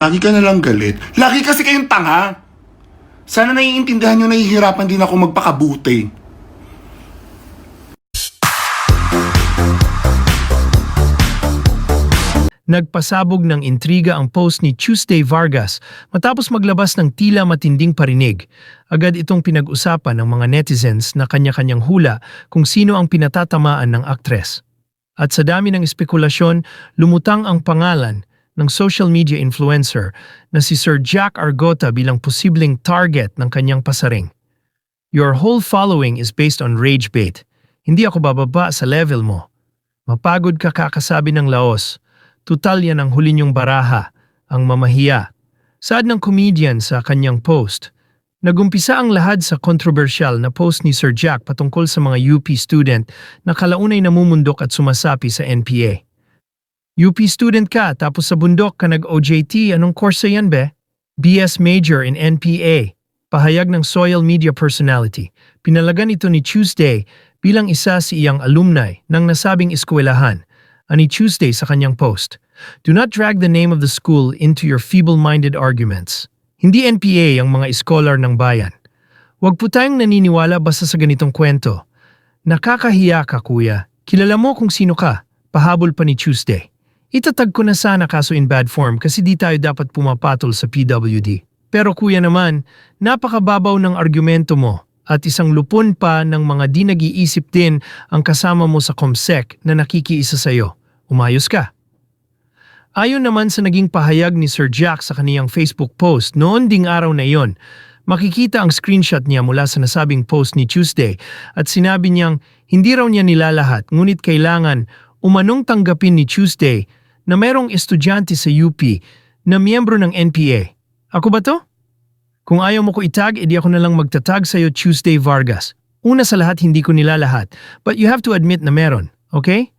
Lagi ka na lang galit. Lagi kasi kayong tanga. Sana naiintindihan nyo, nahihirapan din ako magpakabuti. Nagpasabog ng intriga ang post ni Tuesday Vargas matapos maglabas ng tila matinding parinig. Agad itong pinag-usapan ng mga netizens na kanya-kanyang hula kung sino ang pinatatamaan ng aktres. At sa dami ng espekulasyon, lumutang ang pangalan ng social media influencer na si Sir Jack Argota bilang posibleng target ng kanyang pasaring. Your whole following is based on rage bait. Hindi ako bababa sa level mo. Mapagod ka, kakasabi ng Laos. Tutal yan ang huli niyong baraha, ang mamahiya. Saad ng comedian sa kanyang post. Nagumpisa ang lahat sa kontrobersyal na post ni Sir Jack patungkol sa mga UP student na kalaunay namumundok at sumasapi sa NPA. UP student ka tapos sa bundok ka nag-OJT, anong kurso yan be? BS major in NPA. Pahayag ng social media personality. Pinalagan ito ni Tuesday bilang isa si iyang alumni ng nasabing eskwelahan. Ani Tuesday sa kanyang post. Do not drag the name of the school into your feeble-minded arguments. Hindi NPA ang mga scholar ng bayan. Huwag po tayong naniniwala basta sa ganitong kwento. Nakakahiya ka, kuya. Kilala mo kung sino ka. Pahabol pa ni Tuesday. Itatag ko na sana kaso in bad form kasi di tayo dapat pumapatol sa PWD. Pero kuya naman, napakababaw ng argumento mo at isang lupon pa ng mga di nag-iisip din ang kasama mo sa COMSEC na nakikiisa sa'yo. Umayos ka. Ayon naman sa naging pahayag ni Sir Jack sa kaniyang Facebook post noon ding araw na iyon, makikita ang screenshot niya mula sa nasabing post ni Tuesday at sinabi niyang hindi raw niya nilalahat ngunit kailangan umanong tanggapin ni Tuesday na mayroong estudyante sa UP na miyembro ng NPA. Ako ba to? Kung ayaw mo ko itag, edi ako na lang magtatag sa'yo, Tuesday Vargas. Una sa lahat, hindi ko nilalahat, but you have to admit na meron, okay?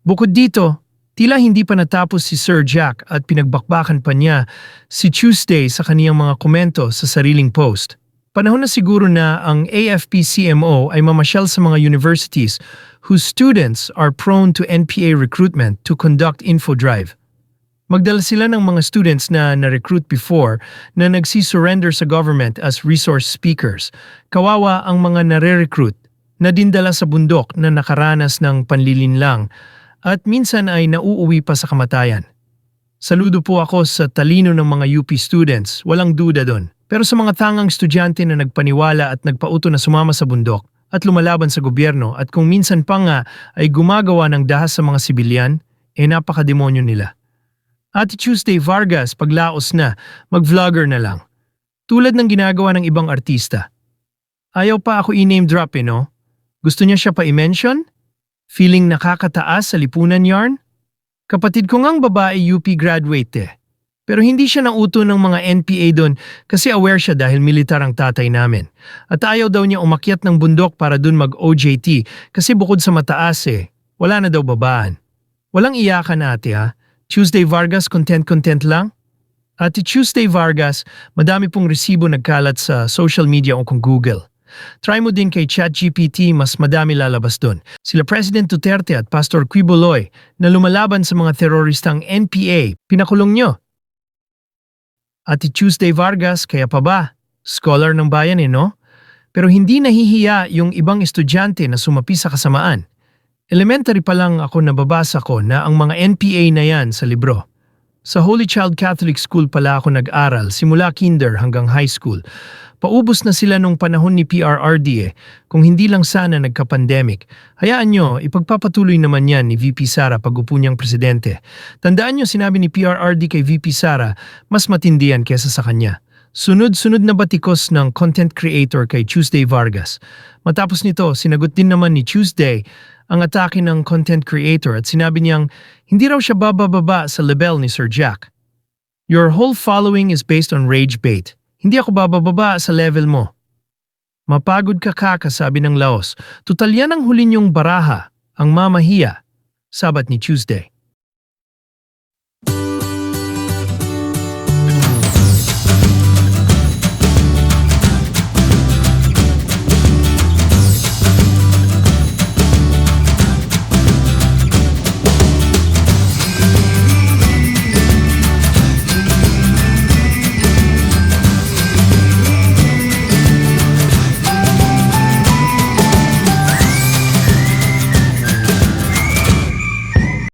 Bukod dito, tila hindi pa natapos si Sir Jack at pinagbakbakan pa niya si Tuesday sa kaniyang mga komento sa sariling post. Panahon na siguro na ang AFP-CMO ay mamasyal sa mga universities whose students are prone to NPA recruitment to conduct info drive. Magdala sila ng mga students na na-recruit before na nagsi-surrender sa government as resource speakers. Kawawa ang mga nare-recruit na dindala sa bundok na nakaranas ng panlilinlang at minsan ay nauuwi pa sa kamatayan. Saludo po ako sa talino ng mga UP students, walang duda doon. Pero sa mga tangang estudyante na nagpaniwala at nagpauto na sumama sa bundok at lumalaban sa gobyerno at kung minsan pa nga ay gumagawa ng dahas sa mga sibilyan, napakademonyo nila. Ate Tuesday Vargas, paglaos na, mag-vlogger na lang. Tulad ng ginagawa ng ibang artista. Ayaw pa ako i-name drop no? Gusto niya siya pa i-mention? Feeling nakakataas sa lipunan yarn? Kapatid ko ngang babae UP graduate Pero hindi siya nauto ng mga NPA doon kasi aware siya dahil militar ang tatay namin. At ayaw daw niya umakyat ng bundok para doon mag-OJT kasi bukod sa mataas wala na daw babaan. Walang iyakan ate ha. Tuesday Vargas, content lang? Ate Tuesday Vargas, madami pong resibo nagkalat sa social media o kung Google. Try mo din kay ChatGPT, mas madami lalabas doon. Sila President Duterte at Pastor Quiboloy na lumalaban sa mga teroristang NPA, pinakulong nyo. Ate Tuesday Vargas, kaya pa ba? Scholar ng bayan no? Pero hindi nahihiya yung ibang estudyante na sumapi sa kasamaan. Elementary pa lang ako nababasa ko na ang mga NPA na yan sa libro. Sa Holy Child Catholic School pala ako nag-aral simula kinder hanggang high school. Paubos na sila nung panahon ni PRRD kung hindi lang sana nagka-pandemic. Hayaan nyo, ipagpapatuloy naman yan ni VP Sara pag upo niyang presidente. Tandaan nyo sinabi ni PRRD kay VP Sara, mas matindi yan kesa sa kanya. Sunod-sunod na batikos ng content creator kay Tuesday Vargas. Matapos nito, sinagot din naman ni Tuesday ang atake ng content creator at sinabi niyang hindi raw siya bababa sa level ni Sir Jack. Your whole following is based on rage bait. Hindi ako bababa sa level mo. Mapagod ka, sabi ng Laos. Tutal yan ang huli niyong baraha, ang mamahiya. Sabat ni Tuesday.